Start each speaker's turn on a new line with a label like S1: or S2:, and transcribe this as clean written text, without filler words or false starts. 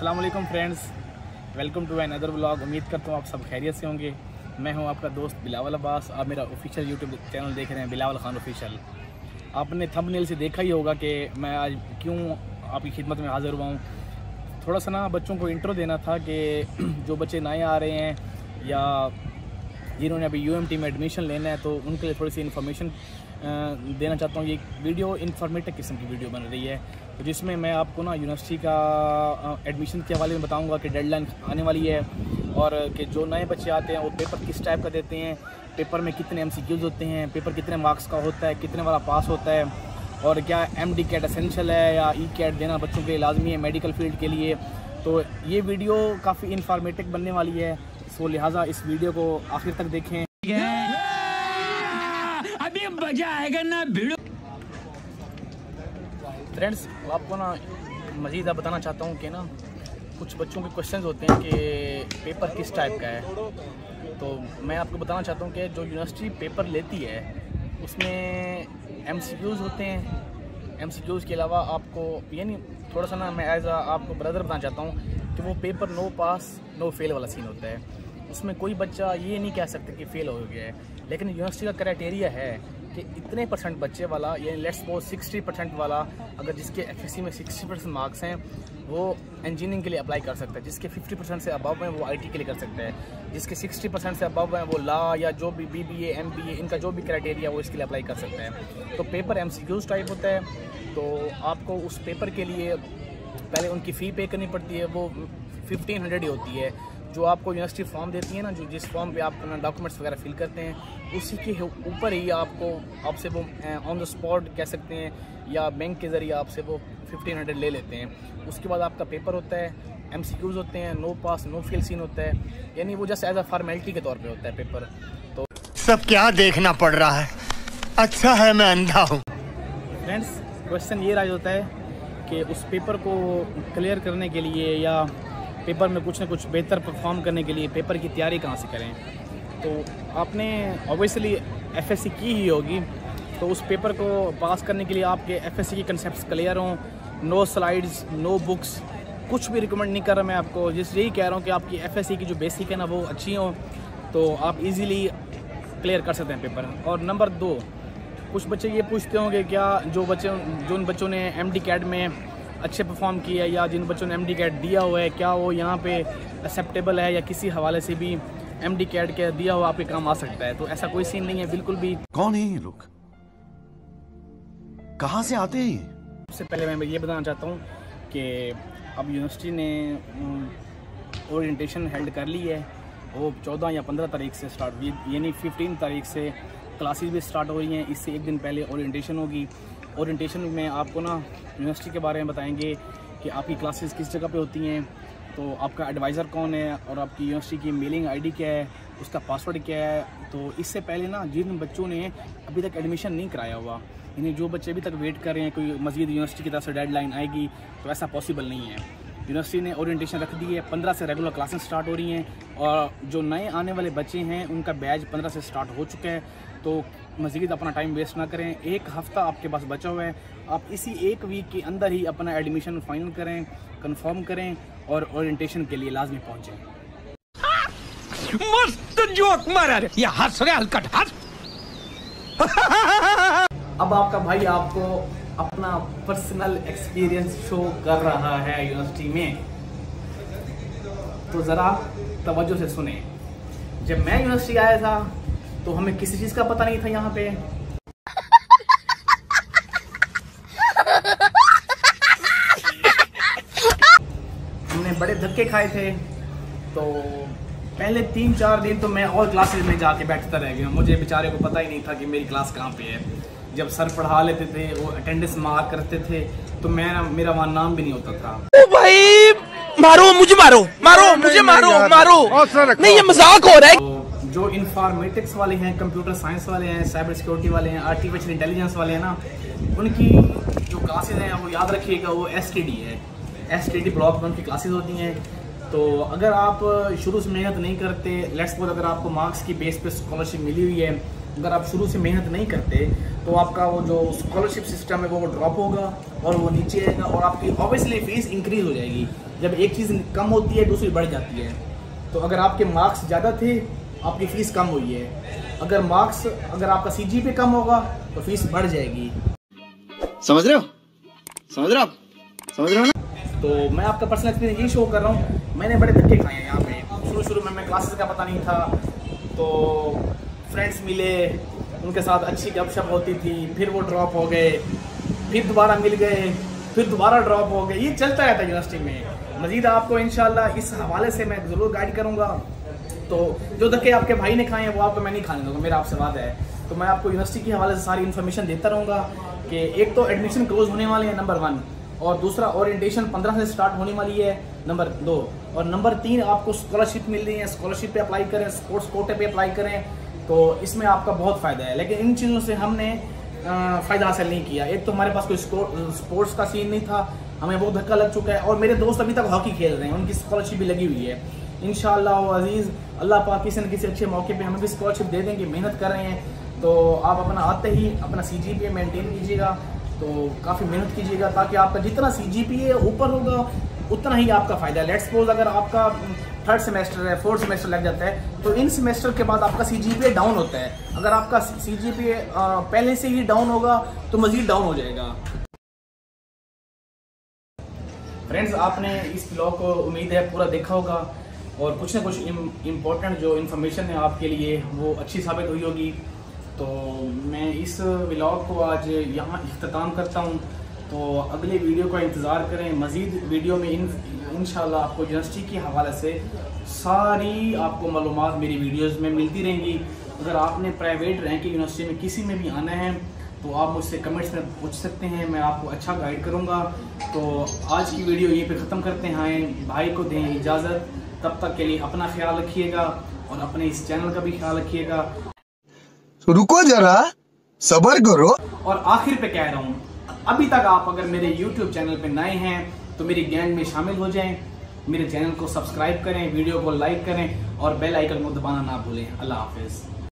S1: अस्सलाम वालेकुम friends, welcome to another vlog. उम्मीद करता हूँ आप सब खैरियत से होंगे। मैं हूँ आपका दोस्त बिलावल अब्बास। आप मेरा ऑफिशियल यूट्यूब चैनल देख रहे हैं, बिलावल खान ऑफिशियल। आपने थंबनेल से देखा ही होगा कि मैं आज क्यों आपकी खिदमत में हाज़िर हुआ हूँ। थोड़ा सा ना बच्चों को इंट्रो देना था कि जो बच्चे नए आ रहे हैं या जिन्होंने अभी UMT में एडमिशन लेना है, तो उनके लिए थोड़ी सी इन्फॉर्मेशन देना चाहता हूँ। ये वीडियो इन्फॉर्मेटिव किस्म की वीडियो बन रही है, तो जिसमें मैं आपको ना यूनिवर्सिटी का एडमिशन के हवाले में बताऊँगा कि डेडलाइन आने वाली है और कि जो नए बच्चे आते हैं वो पेपर किस टाइप का देते हैं, पेपर में कितने MCQs होते हैं, पेपर कितने मार्क्स का होता है, कितने वाला पास होता है, और क्या MD कैट एसेंशियल है या E कैट देना बच्चों के लिए लाजमी है मेडिकल फील्ड के लिए। तो ये वीडियो काफ़ी इन्फॉर्मेटिव बनने वाली है, सो लिहाजा इस वीडियो को आखिर तक देखें।
S2: अभी मजा आएगा ना भिड़ो।
S1: फ्रेंड्स, आपको ना मज़ीद बताना चाहता हूँ कि ना कुछ बच्चों के क्वेश्चंस होते हैं कि पेपर किस टाइप का है। तो मैं आपको बताना चाहता हूँ कि जो यूनिवर्सिटी पेपर लेती है उसमें MCQs होते हैं। MCQs के अलावा आपको यानी थोड़ा सा ना मैं एज आपको ब्रदर बताना चाहता हूँ कि वो पेपर नो पास नो फेल वाला सीन होता है। उसमें कोई बच्चा ये नहीं कह सकता कि फ़ेल हो गया है, लेकिन यूनिवर्सिटी का क्राइटेरिया है कि इतने % बच्चे वाला यानी लेट्स सपोज 60% वाला अगर जिसके FSC में 60% मार्क्स हैं वो इंजीनियरिंग के लिए अप्लाई कर सकता है, जिसके 50% से अबव हैं वो IT के लिए कर सकता है, जिसके 60% से अबव हैं वो लॉ या जो भी BBA MBA इनका जो भी क्राइटेरिया वो इसके लिए अप्लाई कर सकता है। तो पेपर MCQs टाइप होता है, तो आपको उस पेपर के लिए पहले उनकी फ़ी पे करनी पड़ती है, वो 1500 ही होती है। जो आपको यूनिवर्सिटी फॉर्म देती है ना, जो जिस फॉर्म पे आप अपना डॉक्यूमेंट्स वगैरह फिल करते हैं उसी के ऊपर ही आपसे वो ऑन द स्पॉट कह सकते हैं या बैंक के ज़रिए आपसे वो 1500 ले लेते हैं। उसके बाद आपका पेपर होता है, MCQs होते हैं, नो पास नो फेल सीन होता है, यानी वो जस्ट एज अ फॉर्मेलिटी के तौर पे होता है पेपर। तो
S3: सब क्या देखना पड़ रहा है, अच्छा है मैं अंधा हूँ।
S1: फ्रेंड्स, क्वेश्चन ये राइज होता है कि उस पेपर को क्लियर करने के लिए या पेपर में कुछ ना कुछ बेहतर परफॉर्म करने के लिए पेपर की तैयारी कहाँ से करें। तो आपने ऑब्वियसली FSC की ही होगी, तो उस पेपर को पास करने के लिए आपके FSC के कंसेप्ट्स क्लियर हों, नो स्लाइड्स नो बुक्स, कुछ भी रिकमेंड नहीं कर रहा मैं आपको, यही कह रहा हूँ कि आपकी FSC की जो बेसिक है ना वो अच्छी हो, तो आप इजीली क्लियर कर सकते हैं पेपर। और नंबर 2, कुछ बच्चे ये पूछते होंगे क्या जिन बच्चों ने MD कैट में अच्छे परफॉर्म किया है या जिन बच्चों ने MD कैट दिया हुआ है, क्या वो यहाँ पे एक्सेप्टेबल है या किसी हवाले से भी MD कैट के दिया हुआ आपके काम आ सकता है। तो ऐसा कोई सीन नहीं है बिल्कुल भी।
S4: कौन है ये लोग, कहाँ से आते हैं?
S1: सबसे पहले मैं ये बताना चाहता हूँ कि अब यूनिवर्सिटी ने ओरिएंटेशन हेल्ड कर ली है, वो 14 या 15 तारीख से स्टार्ट हुई, यानी 15 तारीख से क्लासेस भी स्टार्ट हो रही हैं। इससे एक दिन पहले ओरिएंटेशन होगी। ओरिएंटेशन में आपको ना यूनिवर्सिटी के बारे में बताएंगे कि आपकी क्लासेस किस जगह पे होती हैं, तो आपका एडवाइज़र कौन है और आपकी यूनिवर्सिटी की मेलिंग ID क्या है, उसका पासवर्ड क्या है। तो इससे पहले ना जिन बच्चों ने अभी तक एडमिशन नहीं कराया हुआ, यानी जो बच्चे अभी तक वेट कर रहे हैं कोई मज़ीद यूनिवर्सिटी की तरफ से डेडलाइन आएगी, तो ऐसा पॉसिबल नहीं है। यूनिवर्सिटी ने ओरिएंटेशन रख दी है, 15 से रेगुलर क्लासेस स्टार्ट हो रही हैं और जो नए आने वाले बच्चे हैं उनका बैच 15 से स्टार्ट हो चुका है। तो मज़ीद अपना टाइम वेस्ट ना करें, एक हफ़्ता आपके पास बचा हुआ है, आप इसी एक वीक के अंदर ही अपना एडमिशन फाइनल करें, कंफर्म करें और ओरिएंटेशन के लिए लाजमी पहुँचें।
S2: मस्त जोक मारा रे, ये हंस रहे हलकट हंस।
S1: अब आपका भाई आपको अपना पर्सनल एक्सपीरियंस शो कर रहा है यूनिवर्सिटी में, तो ज़रा तवज्जो से सुने। जब मैं यूनिवर्सिटी आया था तो हमें किसी चीज़ का पता नहीं था यहाँ पे। हमने बड़े धक्के खाए थे, तो पहले 3-4 दिन तो मैं और क्लासेस में जाके बैठता रह गया। मुझे बेचारे को पता ही नहीं था कि मेरी क्लास कहाँ पे है। जब सर पढ़ा लेते थे, वो अटेंडेंस मार्क करते थे, तो मेरा वहाँ नाम भी नहीं होता था।
S2: ओ भाई मारो मुझे, मारो मुझे, मारो नहीं, ये मजाक हो रहा है।
S1: तो जो इंफॉर्मेटिक्स वाले हैं, कंप्यूटर साइंस वाले हैं, साइबर सिक्योरिटी वाले हैं, आर्टिफिशियल इंटेलिजेंस वाले हैं ना, उनकी जो क्लासेस हैं वो याद रखिएगा, वो STD है, STD ब्लॉक में उनकी क्लासेस होती हैं। तो अगर आप शुरू से मेहनत नहीं करते, लेट्स सपोज अगर आपको मार्क्स की बेस पे स्कॉलरशिप मिली हुई है, अगर आप शुरू से मेहनत नहीं करते तो आपका वो जो स्कॉलरशिप सिस्टम है वो ड्रॉप होगा और वो नीचे आएगा और आपकी ऑब्वियसली फीस इंक्रीज हो जाएगी। जब एक चीज़ कम होती है दूसरी बढ़ जाती है। तो अगर आपके मार्क्स ज़्यादा थे, आपकी फ़ीस कम हुई है। अगर आपका CGPA कम होगा तो फीस बढ़ जाएगी।
S3: समझ रहे हो ना?
S1: तो मैं आपका पर्सनल एक्सपीरियंस यही शो कर रहा हूँ। मैंने बड़े धक्के खाए हैं यहाँ पे। शुरू में मैं क्लासेस का पता नहीं था, तो फ्रेंड्स मिले, उनके साथ अच्छी गपशप होती थी, फिर वो ड्रॉप हो गए, फिर दोबारा मिल गए, फिर दोबारा ड्रॉप हो गए। ये चलता रहता है यूनिवर्सिटी में। मज़ीद आपको इंशाल्लाह इस हवाले से मैं ज़रूर गाइड करूँगा। तो जो धक्के आपके भाई ने खाए हैं वो आपको मैं नहीं खाने दूँगा, मेरा आपसे वादा है। तो मैं आपको यूनिवर्सिटी के हवाले से सारी इन्फॉर्मेशन देता रहूँगा कि एक तो एडमिशन क्लोज होने वाले हैं नंबर 1, और दूसरा ओरिएंटेशन 15 से स्टार्ट होने वाली है नंबर 2, और नंबर 3 आपको स्कॉलरशिप मिल रही है। स्कॉलरशिप पे अप्लाई करें, स्पोर्ट्स कोटे पे अप्लाई करें, तो इसमें आपका बहुत फ़ायदा है। लेकिन इन चीज़ों से हमने फ़ायदा हासिल नहीं किया। एक तो हमारे पास कोई स्पोर्ट्स का सीन नहीं था, हमें बहुत धक्का लग चुका है, और मेरे दोस्त अभी तक हॉकी खेल रहे हैं, उनकी स्कॉलरशिप भी लगी हुई है। इंशाअल्लाह अजीज़ अल्लाह पाक किसी न किसी अच्छे मौके पे हमें भी स्कॉलरशिप दे देंगे। मेहनत कर रहे हैं, तो आप अपना आते ही अपना CGPA मेंटेन कीजिएगा, तो काफ़ी मेहनत कीजिएगा, ताकि आपका जितना CGPA ऊपर होगा उतना ही आपका फ़ायदा है। लेट्स सपोज अगर आपका 3rd सेमेस्टर है, 4th सेमेस्टर लग जाता है, तो इन सेमेस्टर के बाद आपका CGPA डाउन होता है। अगर आपका CGPA पहले से ही डाउन होगा तो मज़ीद डाउन हो जाएगा। फ्रेंड्स, आपने इस ब्लॉग को उम्मीद है पूरा देखा होगा, और कुछ ना कुछ इम्पोर्टेंट जो इन्फॉर्मेशन है आपके लिए वो अच्छी साबित हुई होगी। तो मैं इस व्लॉग को आज यहाँ इख्तिताम करता हूँ। तो अगले वीडियो का इंतज़ार करें। मज़ीद वीडियो में इंशाल्लाह आपको यूनिवर्सिटी के हवाले से सारी आपको मालूमात मेरी वीडियोज़ में मिलती रहेंगी। अगर आपने प्राइवेट रैंक की यूनिवर्सिटी में किसी में भी आना है तो आप मुझसे कमेंट्स में पूछ सकते हैं, मैं आपको अच्छा गाइड करूँगा। तो आज की वीडियो यहीं पे ख़त्म करते हैं। भाई को दें इजाज़त, तब तक के लिए अपना ख्याल रखिएगा और अपने इस चैनल का भी ख्याल रखिएगा।
S3: रुको जरा, सब्र करो।
S1: और आखिर पे कह रहा हूँ, अभी तक आप अगर मेरे YouTube चैनल पे नए हैं तो मेरी गैंग में शामिल हो जाएं। मेरे चैनल को सब्सक्राइब करें, वीडियो को लाइक करें और बेल आइकन को दबाना ना भूलें। अल्लाह हाफिज़।